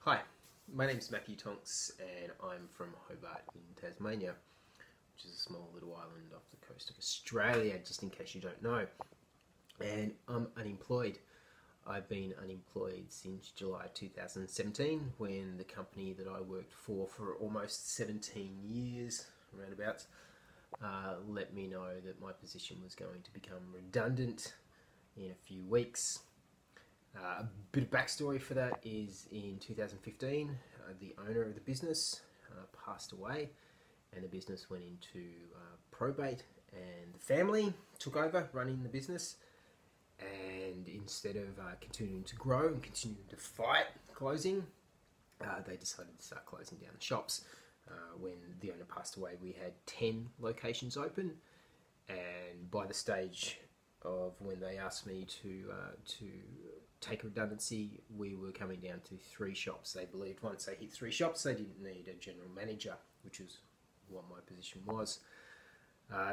Hi, my name is Matthew Tonks and I'm from Hobart in Tasmania, which is a small little island off the coast of Australia, just in case you don't know. And I'm unemployed. I've been unemployed since July 2017, when the company that I worked for almost 17 years, roundabouts, let me know that my position was going to become redundant in a few weeks. A bit of backstory for that is in 2015, the owner of the business passed away and the business went into probate, and the family took over running the business, and instead of continuing to grow and continuing to fight closing, they decided to start closing down the shops. When the owner passed away, we had 10 locations open, and by the stage of when they asked me to take redundancy, we were coming down to 3 shops. They believed once they hit 3 shops, they didn't need a general manager, which is what my position was.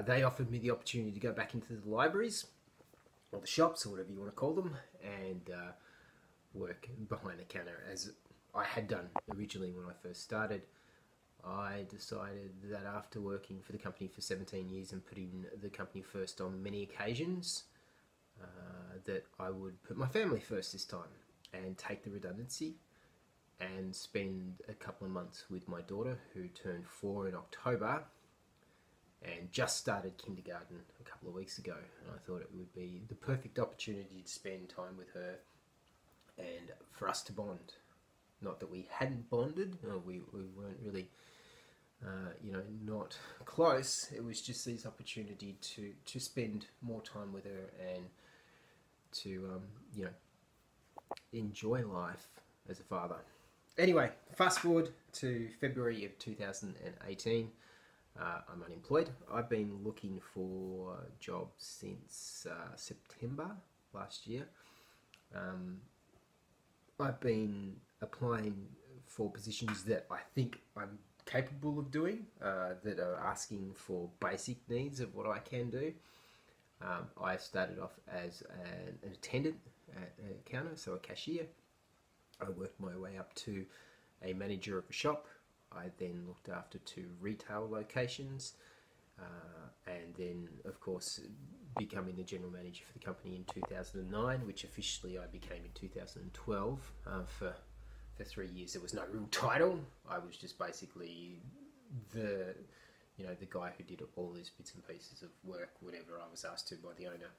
They offered me the opportunity to go back into the libraries, or the shops, or whatever you want to call them, and work behind the counter, as I had done originally when I first started. I decided that after working for the company for 17 years and putting the company first on many occasions, that I would put my family first this time and take the redundancy and spend a couple of months with my daughter, who turned 4 in October and just started kindergarten a couple of weeks ago. And I thought it would be the perfect opportunity to spend time with her and for us to bond. Not that we hadn't bonded, we weren't really not close. It was just this opportunity to spend more time with her and to enjoy life as a father. Anyway, fast forward to February of 2018. I'm unemployed. I've been looking for jobs since September last year. I've been applying for positions that I think I'm capable of doing, that are asking for basic needs of what I can do. I started off as an attendant at a counter, so a cashier. I worked my way up to a manager of a shop. I then looked after 2 retail locations, and then of course becoming the general manager for the company in 2009, which officially I became in 2012. For 3 years there was no real title. I was just basically the guy who did all these bits and pieces of work, whatever I was asked to by the owner.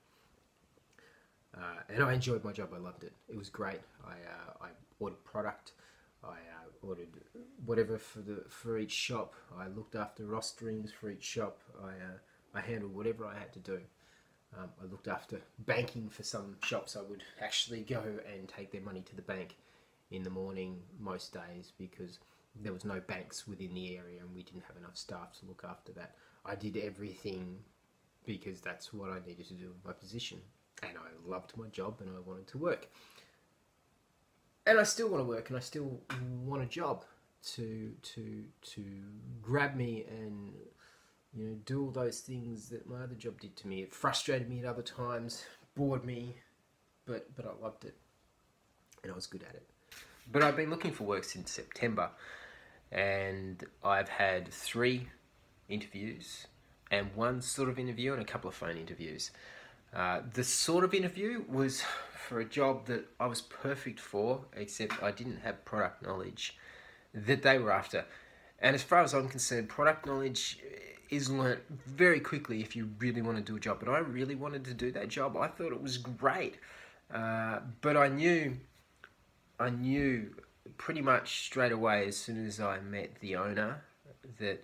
And I enjoyed my job. I loved it. It was great. I ordered product. I ordered whatever for each shop. I looked after rosterings for each shop. I handled whatever I had to do. I looked after banking for some shops. I would actually go and take their money to the bank in the morning most days, because there was no banks within the area and we didn't have enough staff to look after that. I did everything because that's what I needed to do in my position, and I loved my job and I wanted to work. And I still want to work, and I still want a job to grab me and do all those things that my other job did to me. It frustrated me at other times, bored me, but I loved it and I was good at it. But I've been looking for work since September, and I've had 3 interviews and 1 sort of interview and a couple of phone interviews. The sort of interview was for a job that I was perfect for, except I didn't have product knowledge that they were after. And as far as I'm concerned, product knowledge is learnt very quickly if you really want to do a job. But I really wanted to do that job. I thought it was great. But I knew pretty much straight away, as soon as I met the owner, that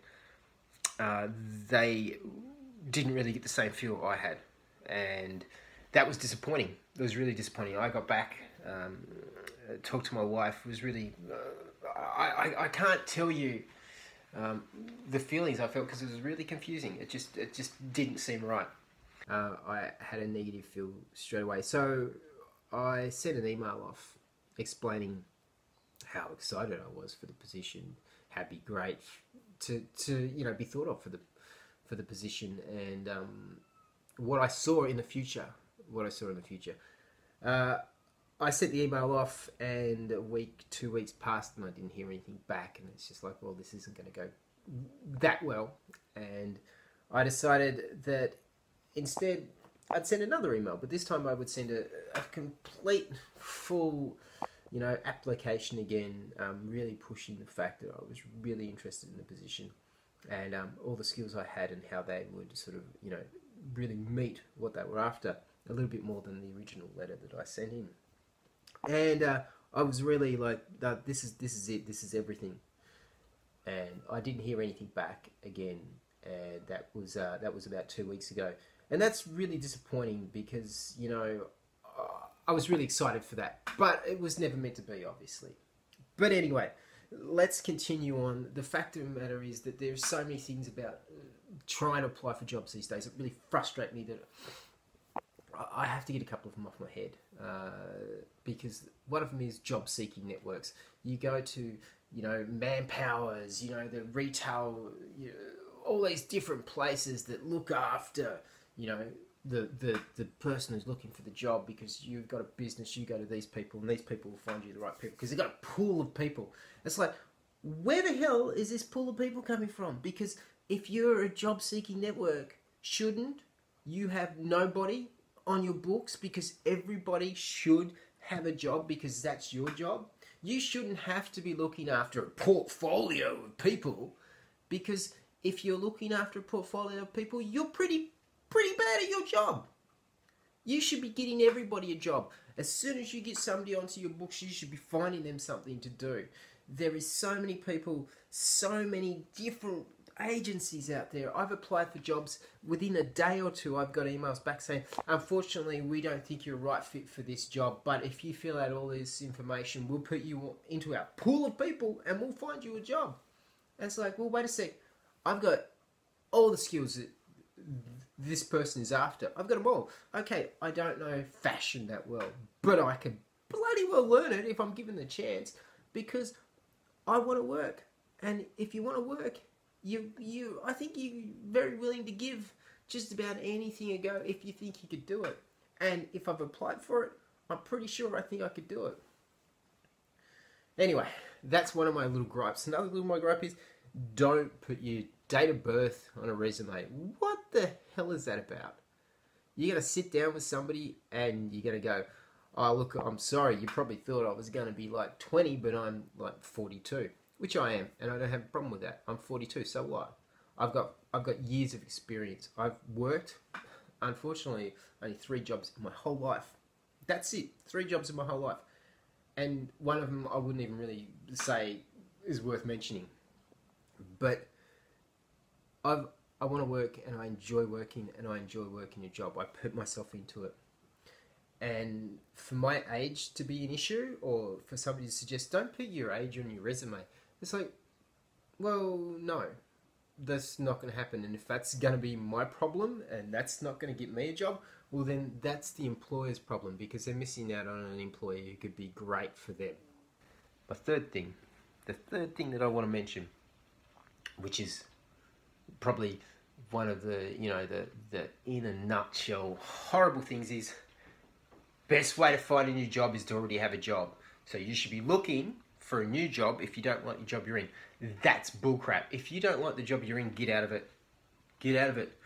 they didn't really get the same feel I had. And that was disappointing. It was really disappointing. I got back, talked to my wife. It was really, I can't tell you the feelings I felt, because it was really confusing. It just didn't seem right. I had a negative feel straight away. So I sent an email off explaining how excited I was for the position, how it'd be great to be thought of for the position, and what I saw in the future. I sent the email off, and a week, 2 weeks passed, and I didn't hear anything back. And it's just like, well, this isn't going to go that well. And I decided that instead I'd send another email, but this time I would send a complete, full, application again, really pushing the fact that I was really interested in the position, and all the skills I had and how they would sort of, really meet what they were after, a little bit more than the original letter that I sent in. And I was really like, this is it, this is everything. And I didn't hear anything back again, and that was about 2 weeks ago. And that's really disappointing because, I was really excited for that, but it was never meant to be, obviously. But anyway, let's continue on. The fact of the matter is that there's so many things about trying to apply for jobs these days that really frustrate me, that I have to get a couple of them off my head, because one of them is job seeking networks. You go to, Manpowers, the retail, all these different places that look after, the person who's looking for the job, because you've got a business, you go to these people, and these people will find you the right people because they've got a pool of people. It's like, where the hell is this pool of people coming from? Because if you're a job seeking network, shouldn't you have nobody on your books because everybody should have a job because that's your job? You shouldn't have to be looking after a portfolio of people, because if you're looking after a portfolio of people, you're pretty bad at your job. You should be getting everybody a job. As soon as you get somebody onto your books, you should be finding them something to do. There is so many people, so many different agencies out there. I've applied for jobs. Within a day or two, I've got emails back saying, unfortunately, we don't think you're a right fit for this job, but if you fill out all this information, we'll put you into our pool of people and we'll find you a job. And it's like, well, wait a sec. I've got all the skills that this person is after. I've got them all. Okay, I don't know fashion that well, but I can bloody well learn it if I'm given the chance, because I want to work. And if you want to work, I think you're very willing to give just about anything a go if you think you could do it. And if I've applied for it, I'm pretty sure I think I could do it. Anyway, that's one of my little gripes. Another little my gripe is, don't put your date of birth on a resume. What the hell is that about? You're going to sit down with somebody and you're going to go, oh, look, I'm sorry, you probably thought I was going to be like 20, but I'm like 42. Which I am, and I don't have a problem with that. I'm 42, so what? I've got years of experience. I've worked, unfortunately, only 3 jobs in my whole life. That's it, 3 jobs in my whole life. And one of them I wouldn't even really say is worth mentioning. But I want to work, and I enjoy working, and I enjoy working a job. I put myself into it. And for my age to be an issue, or for somebody to suggest, don't put your age on your resume, it's like, well, no, that's not going to happen. And if that's going to be my problem and that's not going to get me a job, well, then that's the employer's problem, because they're missing out on an employee who could be great for them. The third thing that I want to mention, which is probably one of the, the in a nutshell horrible things, is best way to find a new job is to already have a job. So you should be looking for a new job if you don't like the job you're in. That's bullcrap. If you don't like the job you're in, get out of it. Get out of it.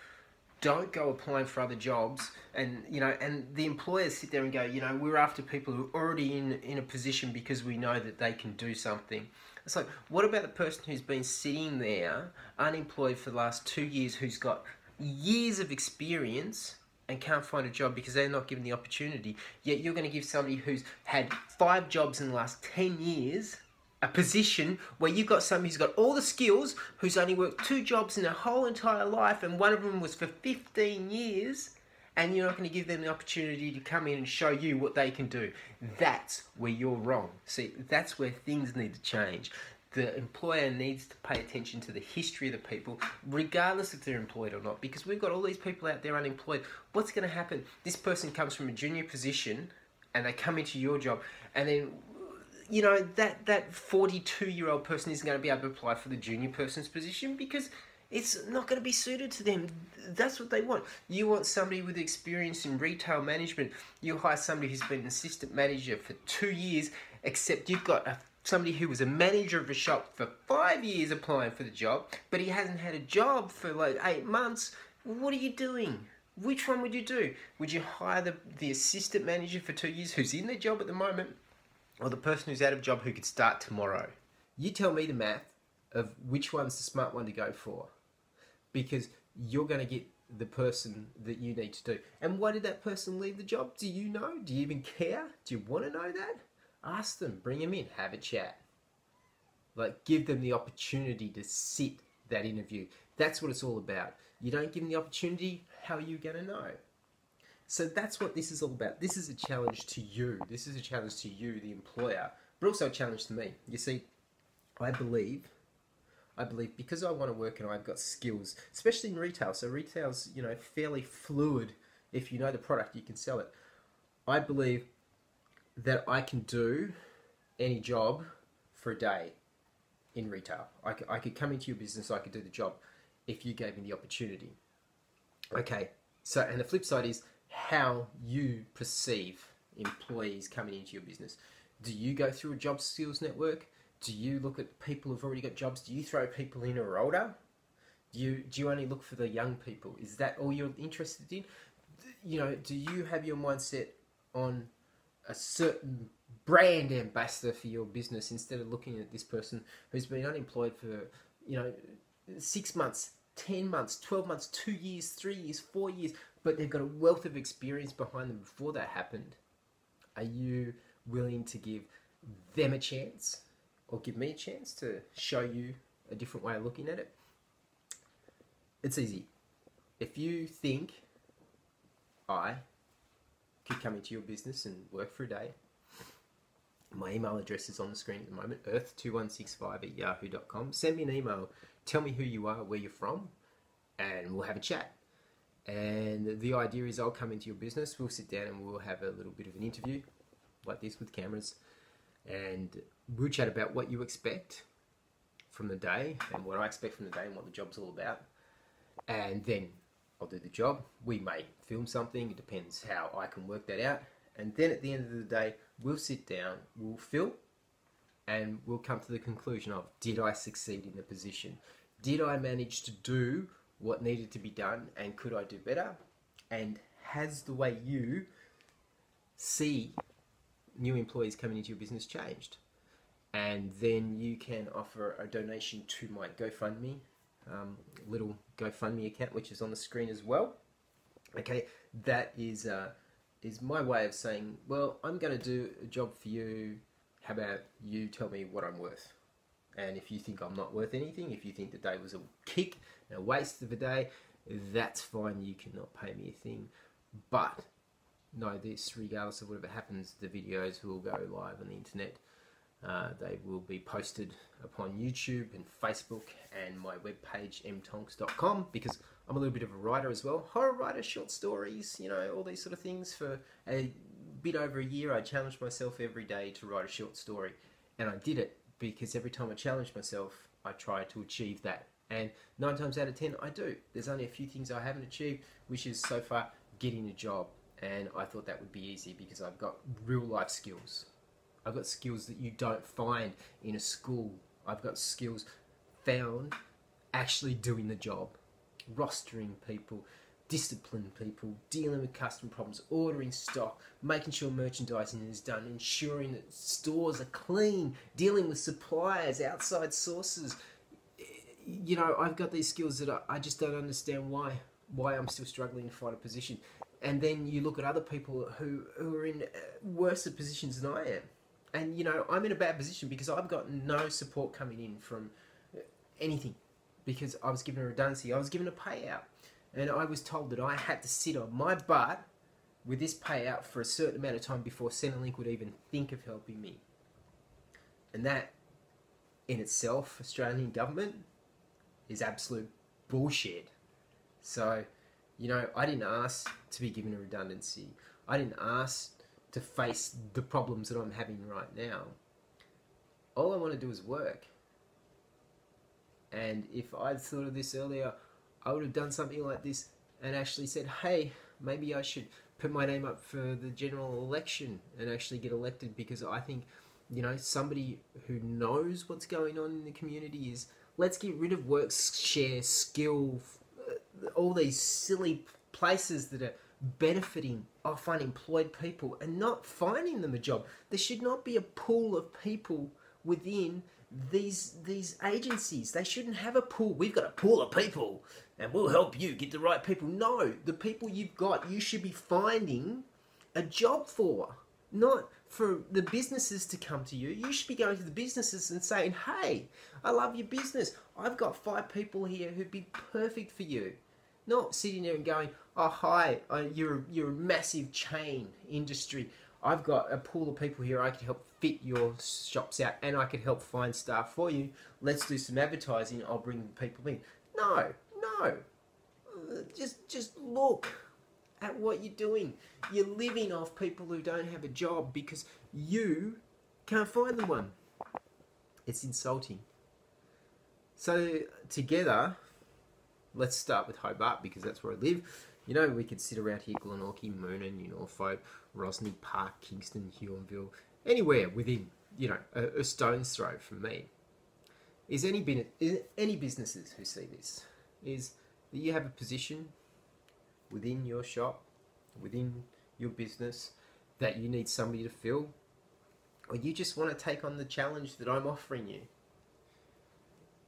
Don't go applying for other jobs, and and the employers sit there and go, we're after people who are already in a position because we know that they can do something. It's like, what about the person who's been sitting there unemployed for the last 2 years, who's got years of experience and can't find a job because they're not given the opportunity? Yet you're going to give somebody who's had 5 jobs in the last 10 years a position where you've got somebody who's got all the skills, who's only worked 2 jobs in their whole entire life, and one of them was for 15 years, and you're not going to give them the opportunity to come in and show you what they can do. That's where you're wrong. See, that's where things need to change. The employer needs to pay attention to the history of the people, regardless if they're employed or not, because we've got all these people out there unemployed. What's going to happen? This person comes from a junior position and they come into your job, and then that 42-year-old person isn't going to be able to apply for the junior person's position because it's not going to be suited to them. That's what they want. You want somebody with experience in retail management. You hire somebody who's been an assistant manager for 2 years, except you've got somebody who was a manager of a shop for 5 years applying for the job, but he hasn't had a job for like 8 months. What are you doing? Which one would you do? Would you hire the assistant manager for 2 years who's in their job at the moment, or the person who's out of job who could start tomorrow? You tell me the math of which one's the smart one to go for, because you're going to get the person that you need to do. And why did that person leave the job? Do you know? Do you even care? Do you want to know that? Ask them, bring them in, have a chat. Like, give them the opportunity to sit that interview. That's what it's all about. You don't give them the opportunity, how are you going to know? So that's what this is all about. This is a challenge to you. This is a challenge to you, the employer, but also a challenge to me. You see, I believe because I want to work and I've got skills, especially in retail. So retail's, you know, fairly fluid. If you know the product, you can sell it. I believe that I can do any job for a day in retail. I could come into your business, I could do the job if you gave me the opportunity. Okay, so, and the flip side is how you perceive employees coming into your business. Do you go through a job skills network? Do you look at people who've already got jobs? Do you throw people in who are older? Do you only look for the young people? Is that all you're interested in? You know, do you have your mindset on a certain brand ambassador for your business instead of looking at this person who's been unemployed for, you know, 6 months, 10 months, 12 months, 2 years, 3 years, 4 years, but they've got a wealth of experience behind them before that happened? Are you willing to give them a chance, or give me a chance to show you a different way of looking at it? It's easy. If you think I could come into your business and work for a day, my email address is on the screen at the moment, earth2165@yahoo.com. Send me an email. Tell me who you are, where you're from, and we'll have a chat. And the idea is I'll come into your business, we'll sit down and we'll have a little bit of an interview like this with cameras, and we'll chat about what you expect from the day and what I expect from the day and what the job's all about. And then I'll do the job. We may film something, it depends how I can work that out. And then at the end of the day, we'll sit down, we'll film, and we'll come to the conclusion of, did I succeed in the position? Did I manage to do what needed to be done, and could I do better? And has the way you see new employees coming into your business changed? And then you can offer a donation to my GoFundMe, little GoFundMe account, which is on the screen as well. Okay, that is my way of saying, well, I'm going to do a job for you. How about you tell me what I'm worth? And if you think I'm not worth anything, if you think the day was a kick and a waste of a day, that's fine. You cannot pay me a thing. But know this, regardless of whatever happens, the videos will go live on the internet. They will be posted upon YouTube and Facebook and my webpage mtonks.com, because I'm a little bit of a writer as well. Horror writer, short stories, you know, all these sort of things. For a bit over a year, I challenged myself every day to write a short story. And I did it because every time I challenged myself, I tried to achieve that. And 9 times out of 10, I do. There's only a few things I haven't achieved, which is so far getting a job. And I thought that would be easy because I've got real life skills. I've got skills that you don't find in a school. I've got skills found actually doing the job. Rostering people, disciplining people, dealing with customer problems, ordering stock, making sure merchandising is done, ensuring that stores are clean, dealing with suppliers, outside sources. You know, I've got these skills that I just don't understand why I'm still struggling to find a position. And then you look at other people who are in worse positions than I am. And, you know, I'm in a bad position because I've got no support coming in from anything, because I was given a redundancy, I was given a payout, and I was told that I had to sit on my butt with this payout for a certain amount of time before Centerlink would even think of helping me. And that, in itself, Australian government, is absolute bullshit. So, you know, I didn't ask to be given a redundancy. I didn't ask to face the problems that I'm having right now. All I want to do is work. And if I'd thought of this earlier, I would have done something like this and actually said, hey, maybe I should put my name up for the general election and actually get elected, because I think, you know, somebody who knows what's going on in the community is, let's get rid of work, share, skill, all these silly places that are benefiting off unemployed people and not finding them a job. There should not be a pool of people within these agencies. They shouldn't have a pool. We've got a pool of people and we'll help you get the right people. No, the people you've got, you should be finding a job for, not for the businesses to come to you. You should be going to the businesses and saying, hey, I love your business. I've got 5 people here who'd be perfect for you. Not sitting there and going, oh, hi, you're a massive chain industry. I've got a pool of people here. I can help fit your shops out and I can help find staff for you. Let's do some advertising. I'll bring people in. No. Just look at what you're doing. You're living off people who don't have a job because you can't find them one. It's insulting. So together, let's start with Hobart because that's where I live. You know, we could sit around here, Glenorchy, Moonan, Norfolk, Rosny Park, Kingston, Huonville, anywhere within, you know, a stone's throw from me. Is any businesses who see this, is that you have a position within your shop, within your business, that you need somebody to fill, or you just want to take on the challenge that I'm offering you.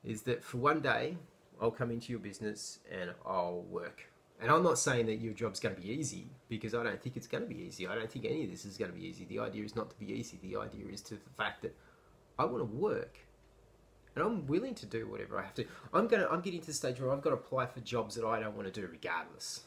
Is that for one day, I'll come into your business and I'll work. And I'm not saying that your job's going to be easy, because I don't think it's going to be easy. I don't think any of this is going to be easy. The idea is not to be easy. The idea is to the fact that I want to work. And I'm willing to do whatever I have to. I'm getting to the stage where I've got to apply for jobs that I don't want to do regardless.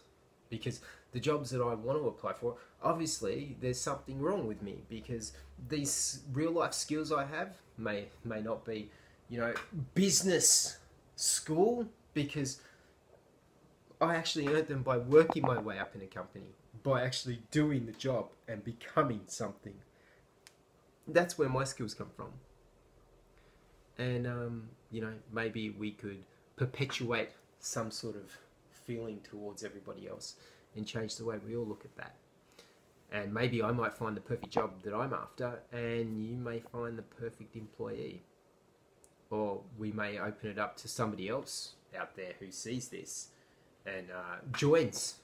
Because the jobs that I want to apply for, obviously there's something wrong with me, because these real life skills I have may not be, you know, business school, because I actually earned them by working my way up in a company, by actually doing the job and becoming something. That's where my skills come from. And, you know, maybe we could perpetuate some sort of feeling towards everybody else and change the way we all look at that. And maybe I might find the perfect job that I'm after, and you may find the perfect employee. Or we may open it up to somebody else out there who sees this and joins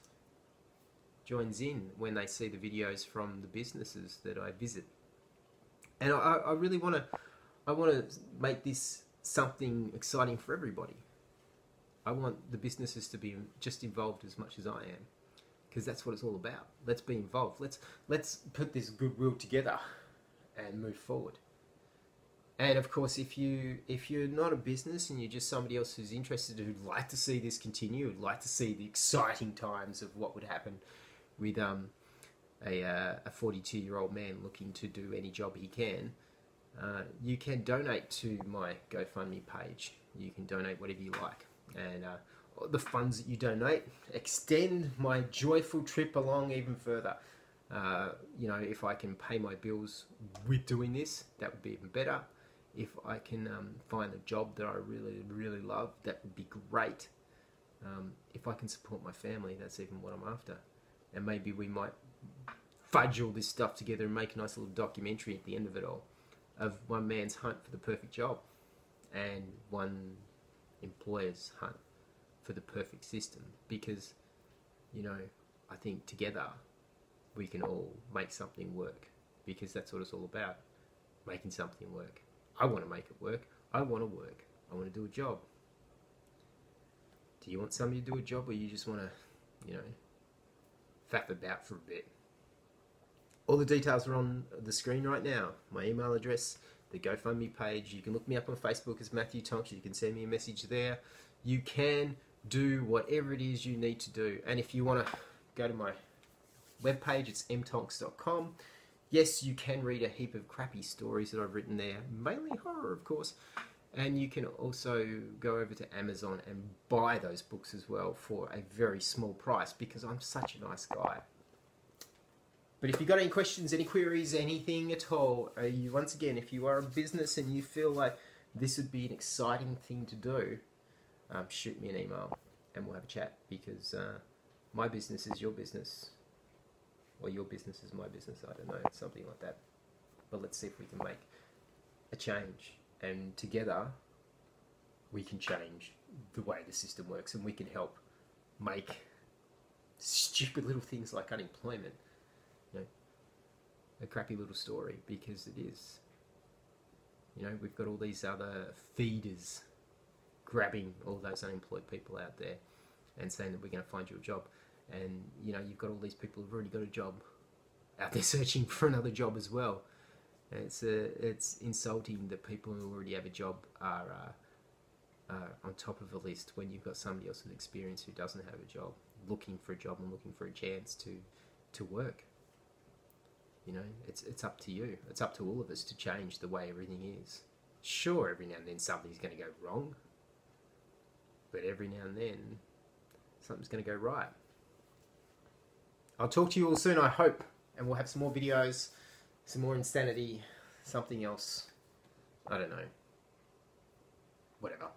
in when they see the videos from the businesses that I visit. And I really want to make this something exciting for everybody. I want the businesses to be just involved as much as I am, because that's what it's all about. Let's be involved. Let's put this goodwill together and move forward. And of course, if you're not a business and you're just somebody else who's interested, who'd like to see this continue, who'd like to see the exciting times of what would happen with a 42-year-old man looking to do any job he can, you can donate to my GoFundMe page. You can donate whatever you like, and the funds that you donate extend my joyful trip along even further. You know, if I can pay my bills with doing this, that would be even better. If I can find a job that I really, really love, that would be great. If I can support my family, that's even what I'm after. And maybe we might fudge all this stuff together and make a nice little documentary at the end of it all, of one man's hunt for the perfect job and one employer's hunt for the perfect system. Because, you know, I think together we can all make something work, because that's what it's all about, making something work. I want to make it work. I want to work. I want to do a job. Do you want somebody to do a job, or you just want to, you know, faff about for a bit? All the details are on the screen right now. My email address, the GoFundMe page. You can look me up on Facebook as Matthew Tonks. You can send me a message there. You can do whatever it is you need to do. And if you want to go to my webpage, it's mtonks.com. Yes, you can read a heap of crappy stories that I've written there, mainly horror, of course. And you can also go over to Amazon and buy those books as well for a very small price, because I'm such a nice guy. But if you've got any questions, any queries, anything at all, once again, if you are a business and you feel like this would be an exciting thing to do, shoot me an email and we'll have a chat, because my business is your business, or your business is my business. I don't know, something like that. But let's see if we can make a change, and together we can change the way the system works, and we can help make stupid little things like unemployment, you know, a crappy little story, because it is. You know, we've got all these other feeders grabbing all those unemployed people out there and saying that we're going to find you a job. And, you know, you've got all these people who've already got a job out there searching for another job as well. And it's insulting that people who already have a job are on top of a list when you've got somebody else with experience who doesn't have a job, looking for a job and looking for a chance to work. You know, it's up to you. It's up to all of us to change the way everything is. Sure, every now and then something's going to go wrong, but every now and then something's going to go right. I'll talk to you all soon, I hope, and we'll have some more videos, some more insanity, something else. I don't know. Whatever.